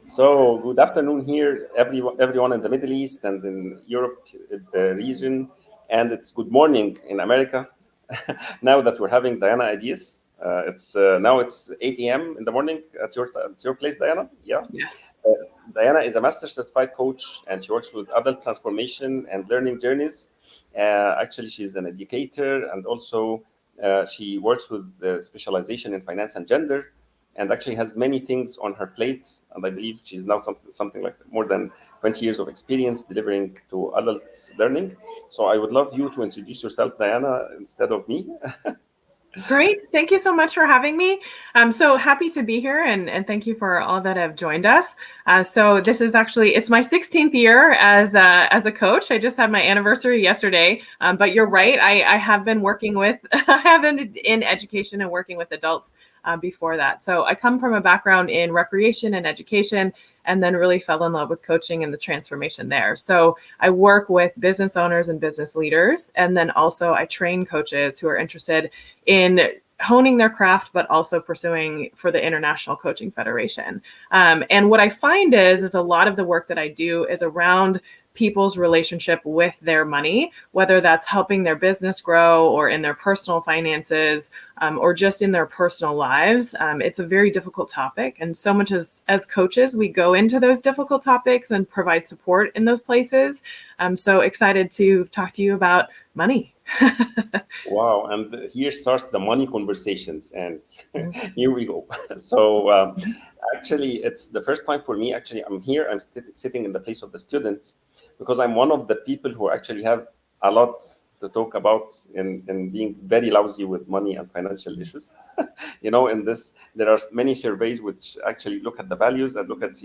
So good afternoon here, everyone in the Middle East and in Europe region, and it's good morning in America. Now that we're having Diana Ideus, it's now it's 8 a.m. in the morning at your place, Diana. Yeah. Yes. Diana is a master certified coach, and she works with adult transformation and learning journeys. Actually, she's an educator, and also she works with specialization in finance and gender, and actually has many things on her plate. And I believe she's now something like more than 20 years of experience delivering to adults learning. So I would love you to introduce yourself, Diana, instead of me. Great. Thank you so much for having me. I'm so happy to be here, and thank you for all that have joined us. So this is actually, it's my 16th year as a coach. I just had my anniversary yesterday, but you're right. I have been working with, I have been in education and working with adults before that. So I come from a background in recreation and education, and then really fell in love with coaching and the transformation there. So I work with business owners and business leaders, and then also I train coaches who are interested in honing their craft, but also pursuing for the International Coaching Federation. And what I find is a lot of the work that I do is around people's relationship with their money, whether that's helping their business grow or in their personal finances or just in their personal lives. It's a very difficult topic. And so much as coaches, we go into those difficult topics and provide support in those places. I'm so excited to talk to you about money. Wow, and here starts the money conversations, and here we go. So actually, it's the first time for me. Actually, I'm here. I'm sitting in the place of the student because I'm one of the people who actually have a lot to talk about in being very lousy with money and financial issues. In this, there are many surveys which actually look at the values and look at,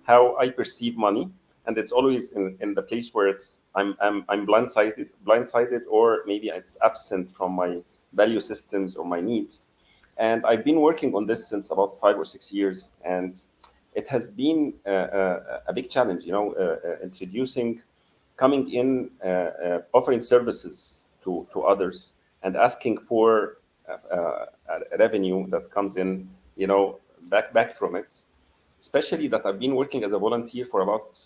how I perceive money. And it's always in the place where I'm blindsided, or maybe it's absent from my value systems or my needs. And I've been working on this since about 5 or 6 years, and it has been a big challenge. Coming in, offering services to others, and asking for a revenue that comes in, back from it. Especially that I've been working as a volunteer for about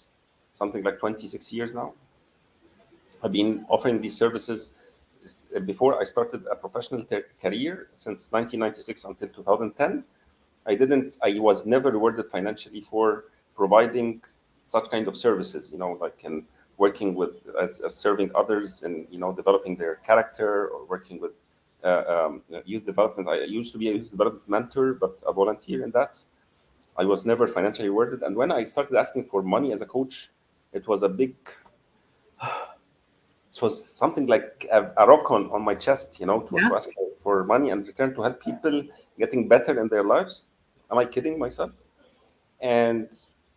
something like 26 years now. I've been offering these services before I started a professional career since 1996 until 2010. I was never rewarded financially for providing such kind of services, like in working with, as serving others and, developing their character, or working with youth development. I used to be a youth development mentor, but a volunteer in that. I was never financially rewarded. And when I started asking for money as a coach, it was it was something like a rock on my chest, to ask for money and return to help people getting better in their lives. Am I kidding myself? And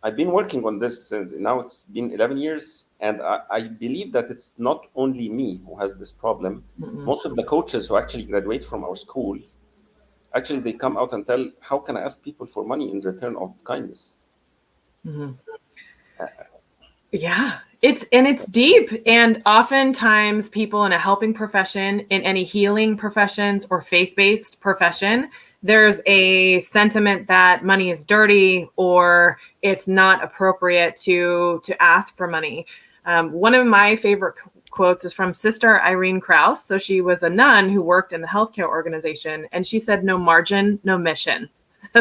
I've been working on this, and now it's been 11 years. And I believe that it's not only me who has this problem. Mm-hmm. Most of the coaches who actually graduate from our school, actually, they come out and tell, how can I ask people for money in return of kindness? Mm-hmm. Yeah, it's deep. And oftentimes people in a helping profession, in any healing professions or faith-based profession, there's a sentiment that money is dirty or it's not appropriate to ask for money. One of my favorite quotes is from Sister Irene Krauss. So she was a nun who worked in the healthcare organization, and she said, "No margin, no mission."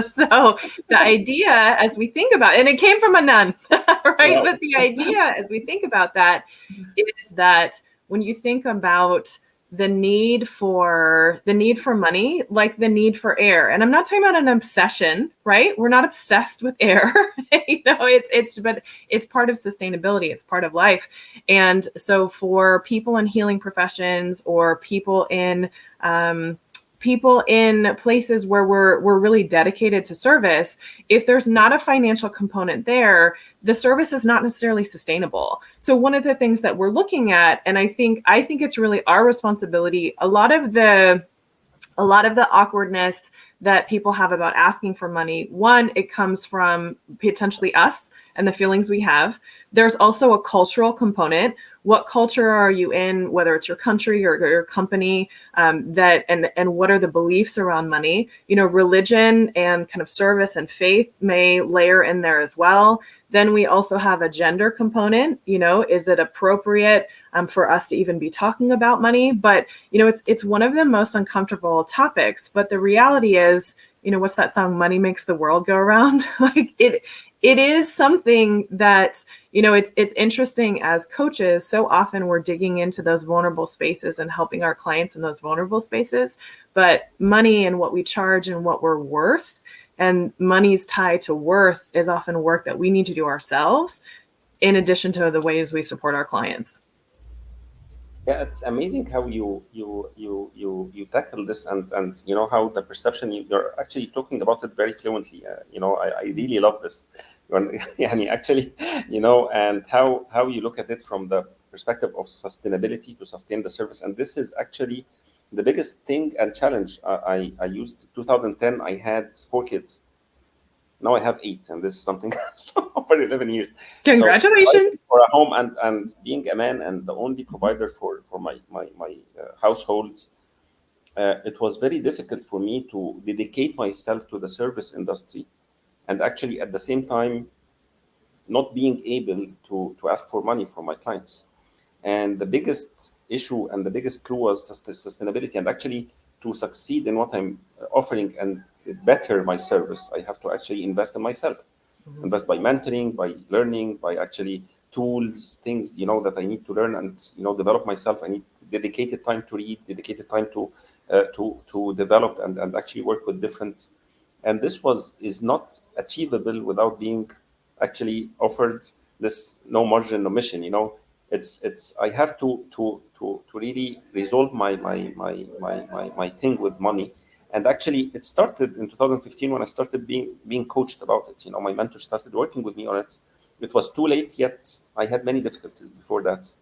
So the idea, as we think about, and it came from a nun, right? Wow. But the idea, as we think about that, is that when you think about the need for money, like the need for air, and I'm not talking about an obsession, right? We're not obsessed with air, but it's part of sustainability. It's part of life. And so for people in healing professions, or people in places where we're really dedicated to service, if there's not a financial component there, the service is not necessarily sustainable. So one of the things that we're looking at, and I think it's really our responsibility, a lot of the awkwardness that people have about asking for money, one, it comes from potentially us and the feelings we have. There's also a cultural component. What culture are you in, whether it's your country or your company, and what are the beliefs around money? Religion and kind of service and faith may layer in there as well. Then we also have a gender component. Is it appropriate for us to even be talking about money? But, it's one of the most uncomfortable topics. But the reality is, what's that song? Money makes the world go around. Like it is something that, it's interesting as coaches. So often we're digging into those vulnerable spaces and helping our clients in those vulnerable spaces. But money and what we charge and what we're worth, and money's tied to worth, is often work that we need to do ourselves, in addition to the ways we support our clients. Yeah, it's amazing how you tackle this, and how the perception, you're actually talking about it very fluently. I really love this. Actually, and how you look at it from the perspective of sustainability to sustain the service. And this is actually the biggest thing and challenge. I used 2010. I had 4 kids. Now I have 8, and this is something for 11 years. Congratulations! So, for a home and being a man and the only provider for my household, it was very difficult for me to dedicate myself to the service industry, and actually at the same time not being able to ask for money from my clients. And the biggest issue and the biggest clue was sustainability. And actually, to succeed in what I'm offering and better my service, I have to actually invest in myself. Mm-hmm. Invest by mentoring, by learning, by actually tools, things that I need to learn and develop myself. I need dedicated time to read, dedicated time to develop and actually work with different. And this is not achievable without being actually offered this no margin, no mission. It's I have to really resolve my thing with money. And actually, it started in 2015 when I started being coached about it. My mentor started working with me on it. It was too late, yet I had many difficulties before that.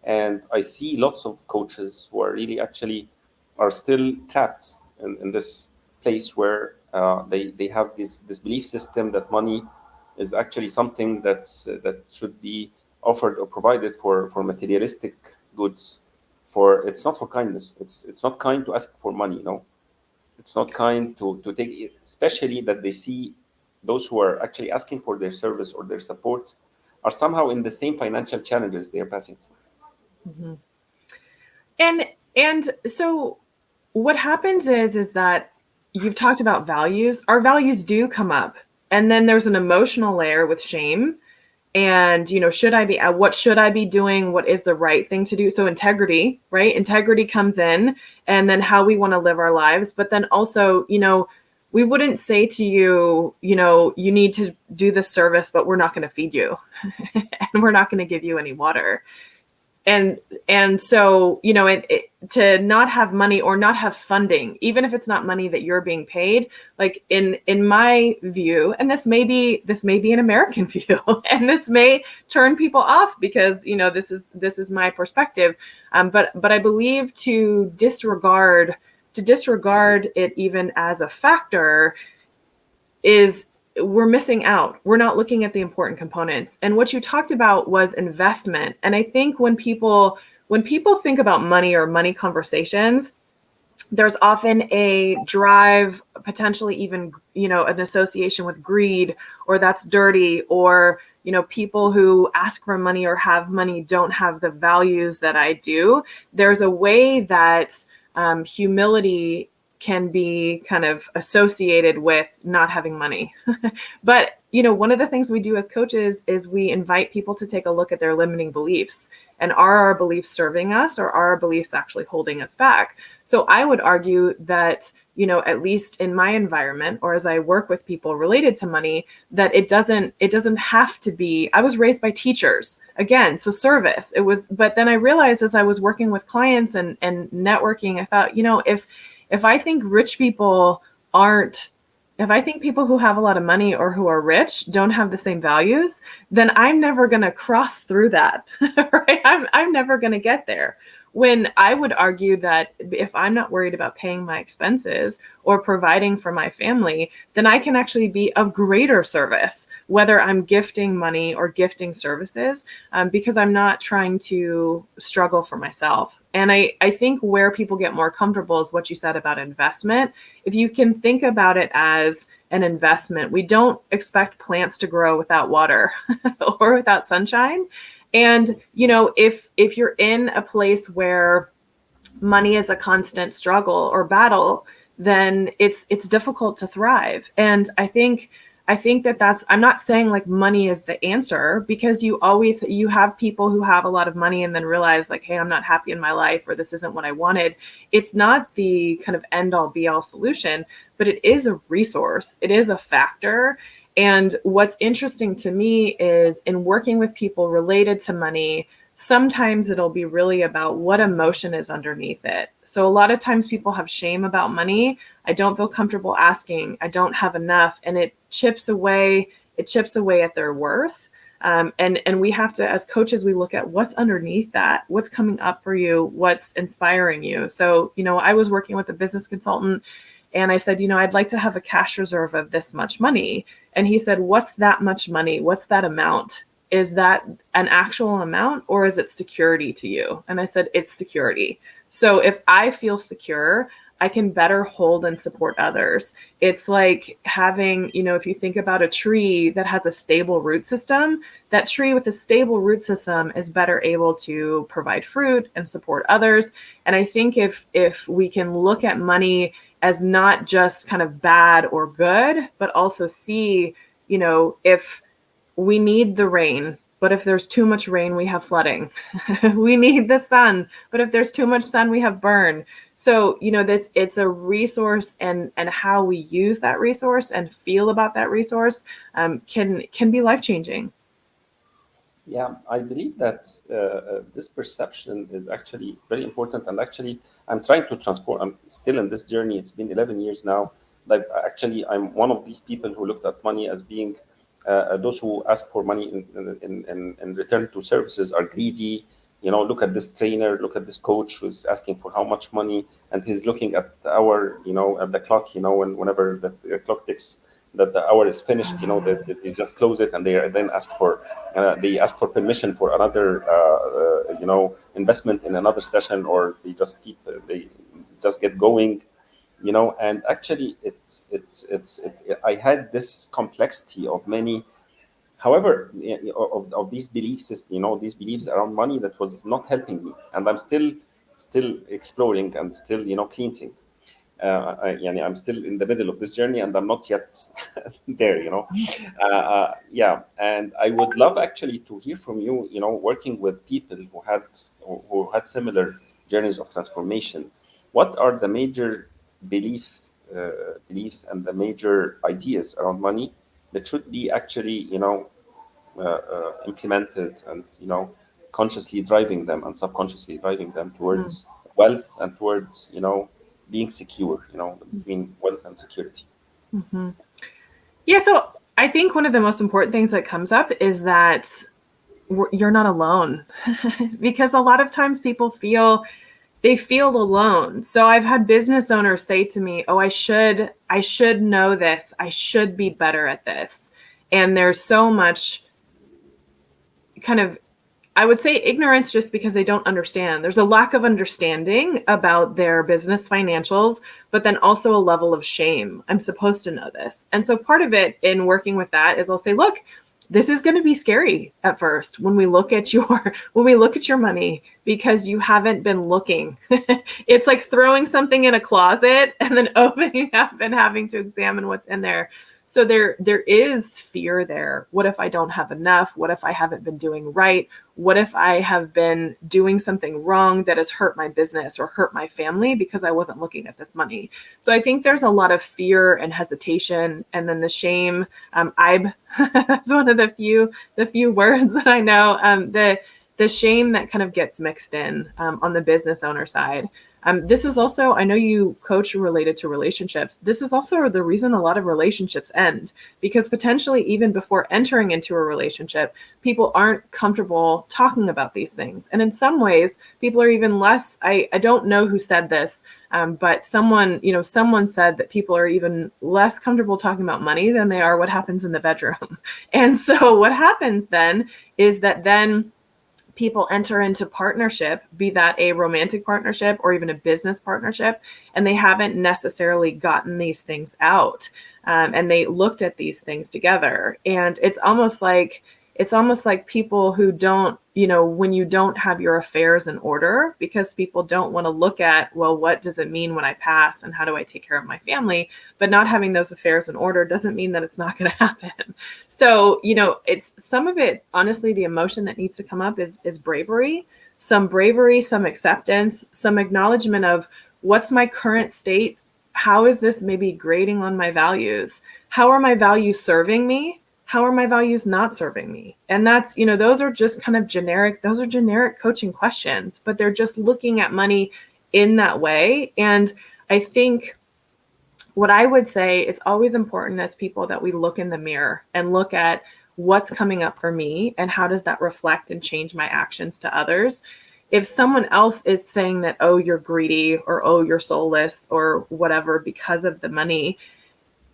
And I see lots of coaches who are really actually are still trapped in this place where they have this belief system that money is actually something that should be offered or provided for materialistic goods. It's not for kindness. It's not kind to ask for money. It's not kind to take it, especially that they see those who are actually asking for their service or their support are somehow in the same financial challenges they are passing through. Mm-hmm. And so what happens is that you've talked about values. Our values do come up, and then there's an emotional layer with shame. And, what should I be doing? What is the right thing to do? So integrity, right? Integrity comes in, and then how we want to live our lives. But then also, we wouldn't say to you, you need to do this service, but we're not going to feed you and we're not going to give you any water. And so, to not have money or not have funding, even if it's not money that you're being paid, like in my view, and this may be an American view, and this may turn people off because, this is my perspective. But I believe to disregard it even as a factor is we're missing out. We're not looking at the important components. And what you talked about was investment. And I think when people think about money or money conversations, there's often a drive, potentially even, an association with greed, or that's dirty, or, people who ask for money or have money don't have the values that I do. There's a way that humility can be kind of associated with not having money. But, one of the things we do as coaches is we invite people to take a look at their limiting beliefs. And are our beliefs serving us, or are our beliefs actually holding us back? So I would argue that, at least in my environment, or as I work with people related to money, that it doesn't have to be. I was raised by teachers, again, so service. But then I realized as I was working with clients and networking, I thought, if I think if I think people who have a lot of money or who are rich don't have the same values, then I'm never going to cross through that, right? I'm never going to get there. when I would argue that if I'm not worried about paying my expenses or providing for my family, then I can actually be of greater service, whether I'm gifting money or gifting services, because I'm not trying to struggle for myself. And I think where people get more comfortable is what you said about investment. If you can think about it as an investment, we don't expect plants to grow without water or without sunshine. And, if you're in a place where money is a constant struggle or battle, then it's difficult to thrive. And I think that's, I'm not saying like money is the answer, because you have people who have a lot of money and then realize like, hey, I'm not happy in my life, or this isn't what I wanted. It's not the kind of end all be all solution, but it is a resource. It is a factor. And what's interesting to me is in working with people related to money, sometimes it'll be really about what emotion is underneath it. So a lot of times people have shame about money. I don't feel comfortable asking. I don't have enough. And it chips away at their worth. And we have to, as coaches, we look at what's underneath that, what's coming up for you, what's inspiring you. So, I was working with a business consultant, and I said, I'd like to have a cash reserve of this much money. And he said, what's that much money? What's that amount? Is that an actual amount, or is it security to you? And I said, it's security. So if I feel secure, I can better hold and support others. It's like having, if you think about a tree that has a stable root system, that tree with a stable root system is better able to provide fruit and support others. And I think if we can look at money as not just kind of bad or good, but also see, if we need the rain, but if there's too much rain, we have flooding. We need the sun, but if there's too much sun, we have burn. So, it's a resource, and how we use that resource and feel about that resource can be life-changing. Yeah, I believe that this perception is actually very important. And actually, I'm trying to transform. I'm still in this journey. It's been 11 years now. Like, actually, I'm one of these people who looked at money as being those who ask for money in return to services are greedy. Look at this trainer, look at this coach who's asking for how much money, and he's looking at the hour, at the clock, whenever the clock ticks, that the hour is finished, they just close it, and they then ask for permission for another, investment in another session, or they just get going. And actually I had this complexity of many, however, of these beliefs, these beliefs around money that was not helping me, and I'm still exploring and still, cleansing. I'm still in the middle of this journey, and I'm not yet there, yeah. And I would love actually to hear from you, working with people who had similar journeys of transformation. What are the major beliefs and the major ideas around money that should be actually, implemented, and, consciously driving them and subconsciously driving them towards wealth and towards, being secure, between wealth and security? Mm-hmm. Yeah, so I think one of the most important things that comes up is that you're not alone, because a lot of times people feel alone. So I've had business owners say to me, "Oh, I should know this. I should be better at this." And there's so much kind of, I would say, ignorance, just because they don't understand. There's a lack of understanding about their business financials, but then also a level of shame. I'm supposed to know this. And so part of it in working with that is I'll say, look, this is going to be scary at first when we look at your money, because you haven't been looking. It's like throwing something in a closet and then opening up and having to examine what's in there. So there is fear there. What if I don't have enough? What if I haven't been doing right? What if I have been doing something wrong that has hurt my business or hurt my family because I wasn't looking at this money? So I think there's a lot of fear and hesitation, and then the shame. That's one of the few words that I know. The shame that kind of gets mixed in on the business owner side. This is also, I know you coach related to relationships. This is also the reason a lot of relationships end, because potentially even before entering into a relationship, people aren't comfortable talking about these things. And in some ways, people are even less, I don't know who said this, but someone said that people are even less comfortable talking about money than they are what happens in the bedroom. And so what happens then is that then people enter into partnership, be that a romantic partnership or even a business partnership, and they haven't necessarily gotten these things out, and they looked at these things together. And it's almost like people who don't, when you don't have your affairs in order, because people don't want to look at, well, what does it mean when I pass and how do I take care of my family? But not having those affairs in order doesn't mean that it's not going to happen. So, it's some of it, honestly, the emotion that needs to come up is bravery, some acceptance, some acknowledgement of what's my current state. How is this maybe grading on my values? How are my values serving me? How are my values not serving me? And that's, those are just kind of generic coaching questions, but they're just looking at money in that way. And I think what I would say, it's always important as people that we look in the mirror and look at what's coming up for me and how does that reflect and change my actions to others. If someone else is saying that, oh, you're greedy, or oh, you're soulless, or whatever because of the money,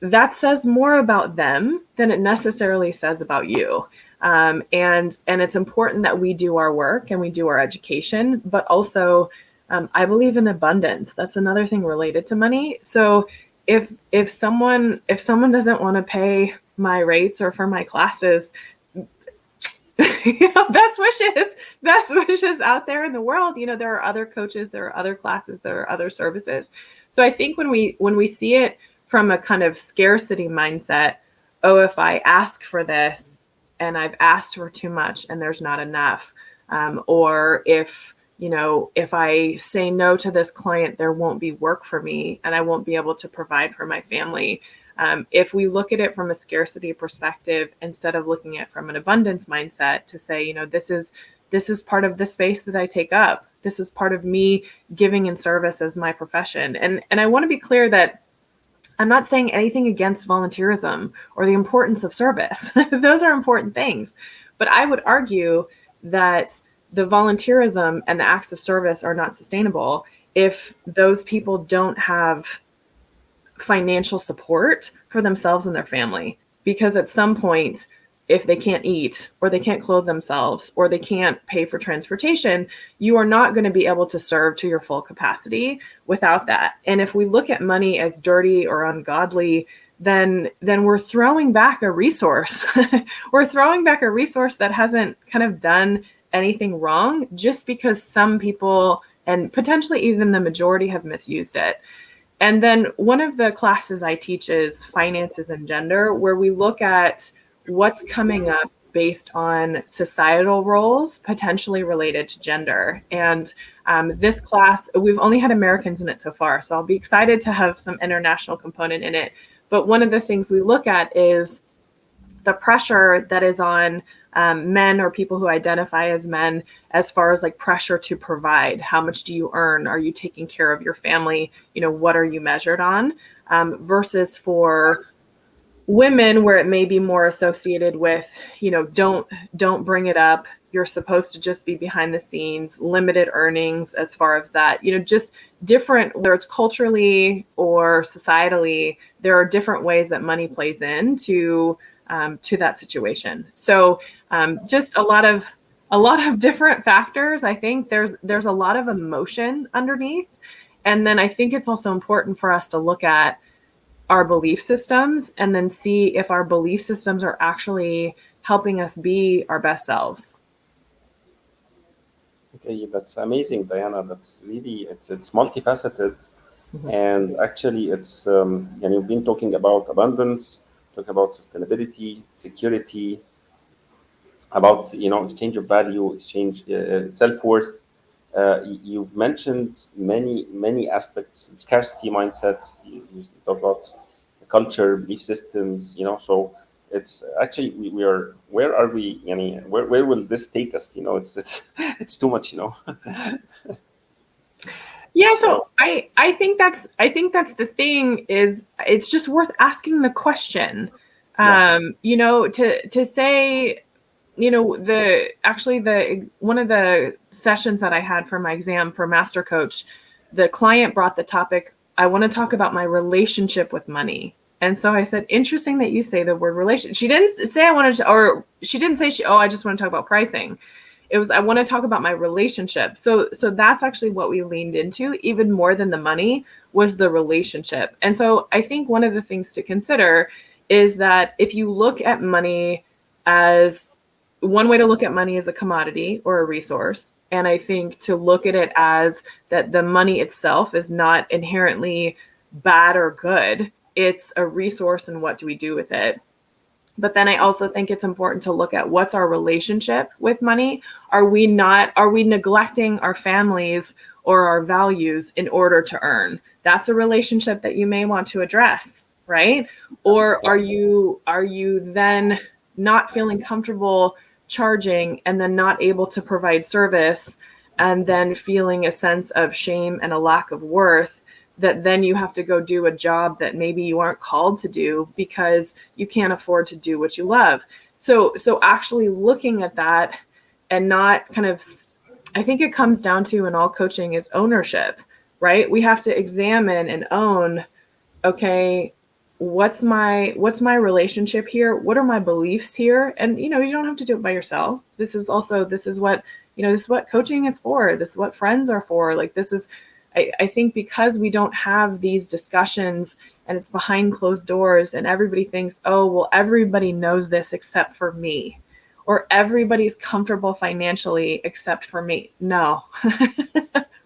that says more about them than it necessarily says about you. And it's important that we do our work and we do our education, but also I believe in abundance. That's another thing related to money. So if someone doesn't want to pay my rates or for my classes, best wishes out there in the world. There are other coaches, there are other classes, there are other services. So I think when we see it from a kind of scarcity mindset, oh, if I ask for this and I've asked for too much and there's not enough, or if I say no to this client, there won't be work for me and I won't be able to provide for my family. If we look at it from a scarcity perspective, instead of looking at it from an abundance mindset, to say, this is part of the space that I take up. This is part of me giving in service as my profession. And I want to be clear that I'm not saying anything against volunteerism or the importance of service. Those are important things. But I would argue that the volunteerism and the acts of service are not sustainable if those people don't have financial support for themselves and their family. Because at some point, if they can't eat or they can't clothe themselves or they can't pay for transportation, you are not going to be able to serve to your full capacity without that. And if we look at money as dirty or ungodly, then we're throwing back a resource. We're throwing back a resource that hasn't kind of done anything wrong, just because some people, and potentially even the majority, have misused it. And then one of the classes I teach is finances and gender, where we look at what's coming up based on societal roles potentially related to gender. And this class, we've only had Americans in it so far, so I'll be excited to have some international component in it. But one of the things we look at is the pressure that is on men or people who identify as men, as far as like pressure to provide. How much do you earn? Are you taking care of your family? What are you measured on? Versus for women, where it may be more associated with, don't bring it up. You're supposed to just be behind the scenes, limited earnings as far as that, just different, whether it's culturally or societally, there are different ways that money plays into to that situation. So just a lot of different factors. I think there's a lot of emotion underneath. And then I think it's also important for us to look at our belief systems and then see if our belief systems are actually helping us be our best selves. Okay, that's amazing, Diana. That's really, it's multifaceted. Mm-hmm. And actually it's, and you've been talking about abundance, talking about sustainability, security, about, exchange of value, exchange, self-worth. You've mentioned many aspects, scarcity mindset. You talk about culture, belief systems. So it's actually we are. Where are we? Where will this take us? It's too much. Yeah, so I think that's the thing, is it's just worth asking the question. You know, to say, you know, the one of the sessions that I had for my exam for Master Coach, the client brought the topic, I want to talk about my relationship with money. And so I said, interesting that you say the word relation. She didn't say I wanted to, or she didn't say I just want to talk about pricing. It was, I want to talk about my relationship. So that's actually what we leaned into, even more than the money, was the relationship. And so I think one of the things to consider is that if you look at money as, one way to look at money as a commodity or a resource. And I think to look at it as that the money itself is not inherently bad or good. It's a resource, and what do we do with it? But then I also think it's important to look at what's our relationship with money. Are we neglecting our families or our values in order to earn? That's a relationship that you may want to address, right? Or are you then not feeling comfortable charging and then not able to provide service, and then feeling a sense of shame and a lack of worth, that then you have to go do a job that maybe you aren't called to do because you can't afford to do what you love. So actually looking at that, and not kind of, I think it comes down to, in all coaching, is ownership, right? We have to examine and own, okay, what's my relationship here? What are my beliefs here? And, you know, you don't have to do it by yourself. This is what, you know, this is what coaching is for. This is what friends are for. Like, this is, I think because we don't have these discussions, and it's behind closed doors, and everybody thinks, oh, well, everybody knows this except for me, or everybody's comfortable financially except for me. No,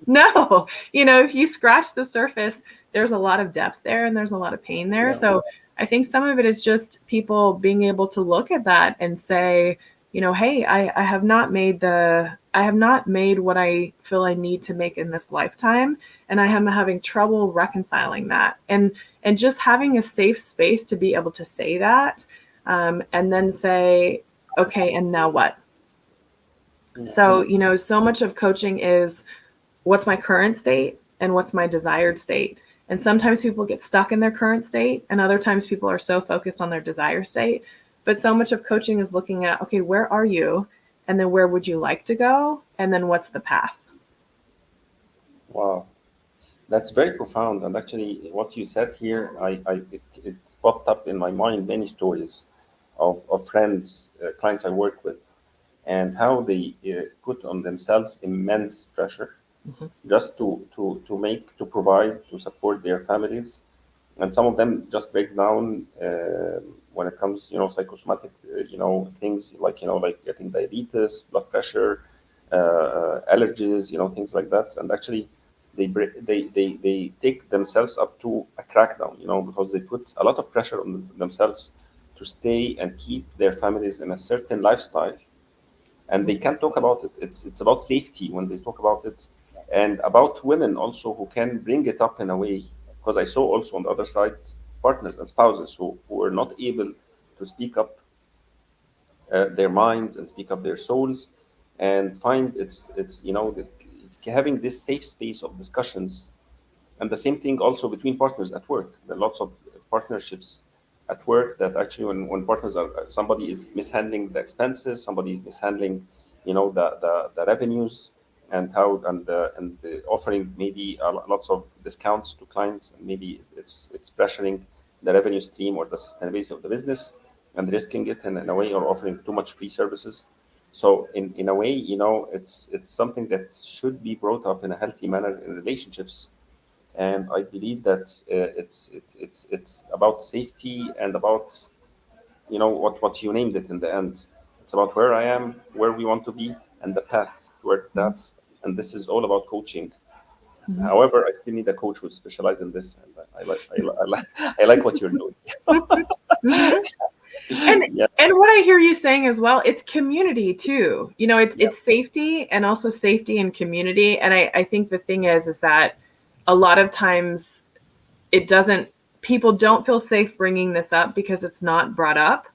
no, you know, if you scratch the surface, there's a lot of depth there, and there's a lot of pain there. Yeah. So I think some of it is just people being able to look at that and say, you know, hey, I have not made what I feel I need to make in this lifetime. And I am having trouble reconciling that. And just having a safe space to be able to say that, and then say, okay, and now what? Yeah. So, you know, so much of coaching is, what's my current state and what's my desired state? And sometimes people get stuck in their current state, and other times people are so focused on their desired state. But so much of coaching is looking at, okay, where are you? And then where would you like to go? And then what's the path? Wow. That's very profound. And actually, what you said here, it popped up in my mind many stories of friends, clients I work with, and how they put on themselves immense pressure just to provide, to support their families. And some of them just break down when it comes, you know, psychosomatic, you know, things like, you know, like getting diabetes, blood pressure, allergies, you know, things like that. And actually, they take themselves up to a crackdown, you know, because they put a lot of pressure on themselves to stay and keep their families in a certain lifestyle, and they can't talk about it. It's about safety when they talk about it, and about women also who can bring it up in a way. Because I saw also on the other side partners and spouses who are not able to speak up their minds and speak up their souls, and find it's you know, having this safe space of discussions. And the same thing also between partners at work. There are lots of partnerships at work that actually, when partners are, somebody is mishandling the expenses, somebody is mishandling, you know, the revenues, and how and offering maybe lots of discounts to clients, and maybe it's pressuring the revenue stream or the sustainability of the business, and risking it in a way, or offering too much free services. So in a way, you know, it's something that should be brought up in a healthy manner in relationships. And I believe that it's about safety, and about, you know, what you named it in the end. It's about where I am, where we want to be, and the path toward that. And this is all about coaching. Mm-hmm. However, I still need a coach who specializes in this, and I like what you're doing. And yeah. And what I hear you saying as well, it's community too. You know, it's safety, and also safety and community. And I think the thing is that a lot of times people don't feel safe bringing this up because it's not brought up.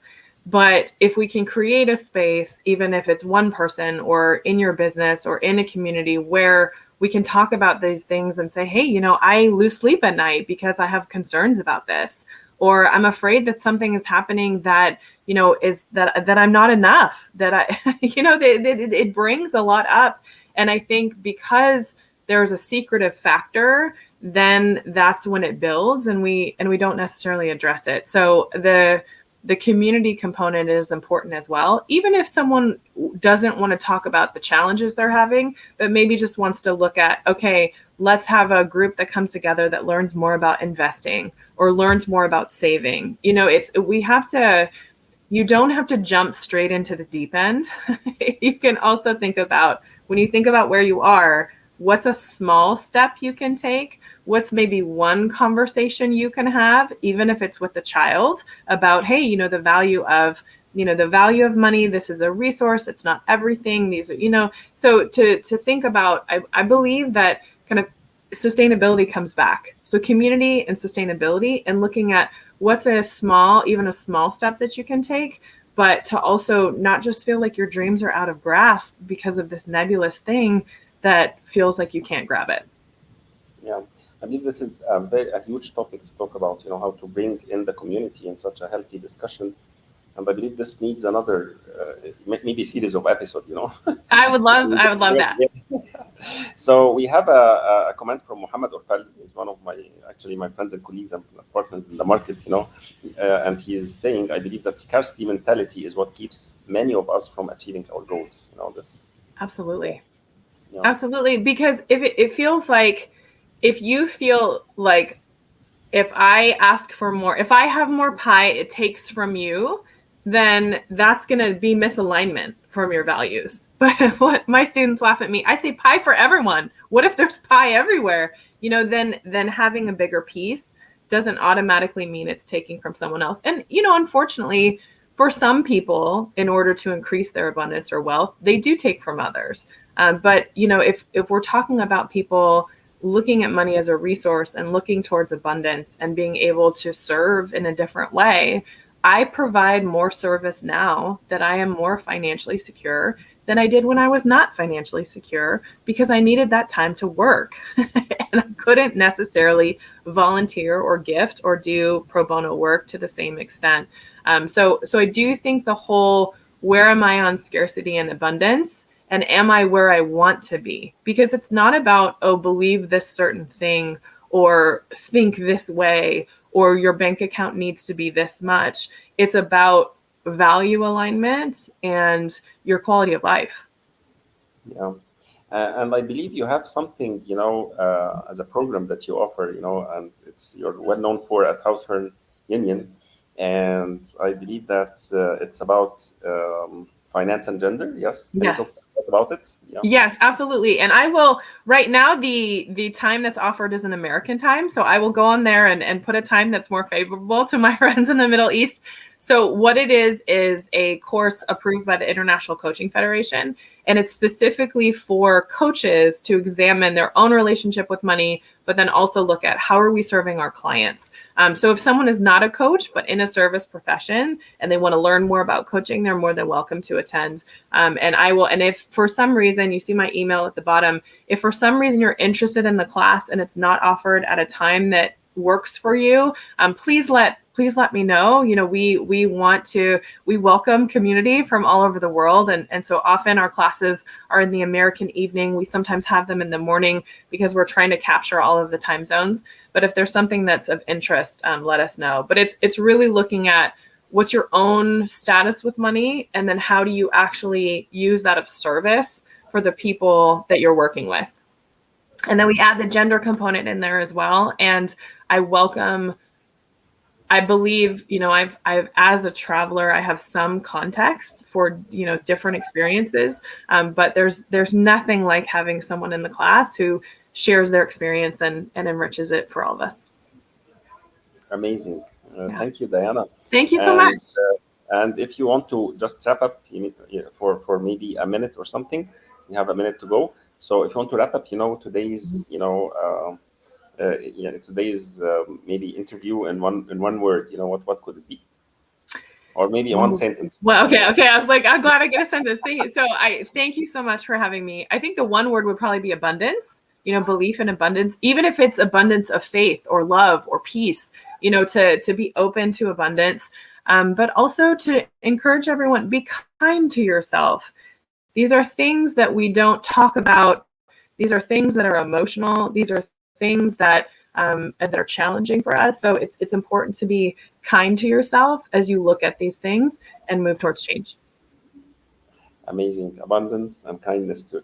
But if we can create a space, even if it's one person or in your business or in a community, where we can talk about these things and say, hey, I lose sleep at night because I have concerns about this, or I'm afraid that something is happening that, is that I'm not enough, that I, it brings a lot up. And I think because there's a secretive factor, then that's when it builds, and we don't necessarily address it. So the community component is important as well. Even if someone doesn't want to talk about the challenges they're having, but maybe just wants to look at, okay, let's have a group that comes together that learns more about investing or learns more about saving. You don't have to jump straight into the deep end. You can also think about, when you think about where you are, what's a small step you can take? What's maybe one conversation you can have, even if it's with a child, about, hey, the value of money. This is a resource. It's not everything. These are, so to think about, I believe that kind of sustainability comes back. So community and sustainability, and looking at what's even a small step that you can take, but to also not just feel like your dreams are out of grasp because of this nebulous thing that feels like you can't grab it. Yeah, I believe this is a huge topic to talk about, how to bring in the community in such a healthy discussion. And I believe this needs another, maybe series of episodes, I would love that. So we have a comment from Mohamed. He's one of my friends and colleagues and partners in the market, and he's saying, I believe that scarcity mentality is what keeps many of us from achieving our goals. This. Absolutely. Yeah. Absolutely. Because if it feels like, if you feel like, if I ask for more, if I have more pie, it takes from you, then that's going to be misalignment from your values. But what my students laugh at me, I say pie for everyone. What if there's pie everywhere? Then having a bigger piece doesn't automatically mean it's taking from someone else. And, unfortunately, for some people, in order to increase their abundance or wealth, they do take from others. But, if we're talking about people looking at money as a resource and looking towards abundance and being able to serve in a different way, I provide more service now that I am more financially secure than I did when I was not financially secure, because I needed that time to work and I couldn't necessarily volunteer or gift or do pro bono work to the same extent. So I do think the whole, where am I on scarcity and abundance? And am I where I want to be? Because it's not about, believe this certain thing or think this way, or your bank account needs to be this much. It's about value alignment and your quality of life. Yeah. And I believe you have something, as a program that you offer, and you're well known for at Hawthorne Union. And I believe that it's about finance and gender. Yes. Can you talk about it? Yeah. Yes, absolutely. And I will, right now, the time that's offered is an American time. So I will go on there and put a time that's more favorable to my friends in the Middle East. So what it is a course approved by the International Coaching Federation. And it's specifically for coaches to examine their own relationship with money, but then also look at how are we serving our clients. So if someone is not a coach, but in a service profession, and they want to learn more about coaching, they're more than welcome to attend. And if for some reason, you see my email at the bottom, if for some reason you're interested in the class and it's not offered at a time that works for you, please let me know. We welcome community from all over the world. And so often our classes are in the American evening. We sometimes have them in the morning because we're trying to capture all of the time zones. But if there's something that's of interest, let us know. But it's really looking at what's your own status with money, and then how do you actually use that of service for the people that you're working with. And then we add the gender component in there as well. And I believe, I've as a traveler, I have some context for, different experiences. But there's nothing like having someone in the class who shares their experience and enriches it for all of us. Amazing. Thank you, Diana. Thank you so much. And if you want to just wrap up, for maybe a minute or something, we have a minute to go. So if you want to wrap up, today's, today's maybe interview in one word, what could it be? Or maybe one sentence. Well, okay. I was like, I'm glad I get a sentence. Thank you. So I thank you so much for having me. I think the one word would probably be abundance, belief in abundance, even if it's abundance of faith or love or peace, to be open to abundance, but also to encourage everyone, be kind to yourself. These are things that we don't talk about. These are things that are emotional. These are things that are challenging for us. So it's important to be kind to yourself as you look at these things and move towards change. Amazing. Abundance and kindness to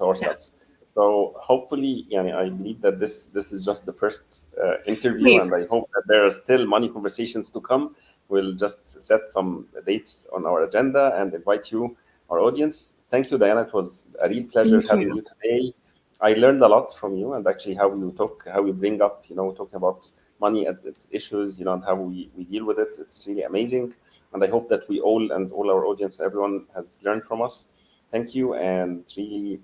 ourselves. Yeah. So hopefully, I believe that this is just the first interview. Please. And I hope that there are still money conversations to come. We'll just set some dates on our agenda and invite you, our audience. Thank you, Diana. It was a real pleasure having you today. I learned a lot from you, and actually how you bring up, talking about money and its issues, and how we deal with it. It's really amazing. And I hope that we all our audience, everyone has learned from us. Thank you. And really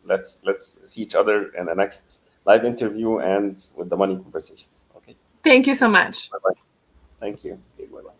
let's see each other in the next live interview and with the money conversations. Okay. Thank you so much. Bye-bye. Thank you. Okay, bye-bye.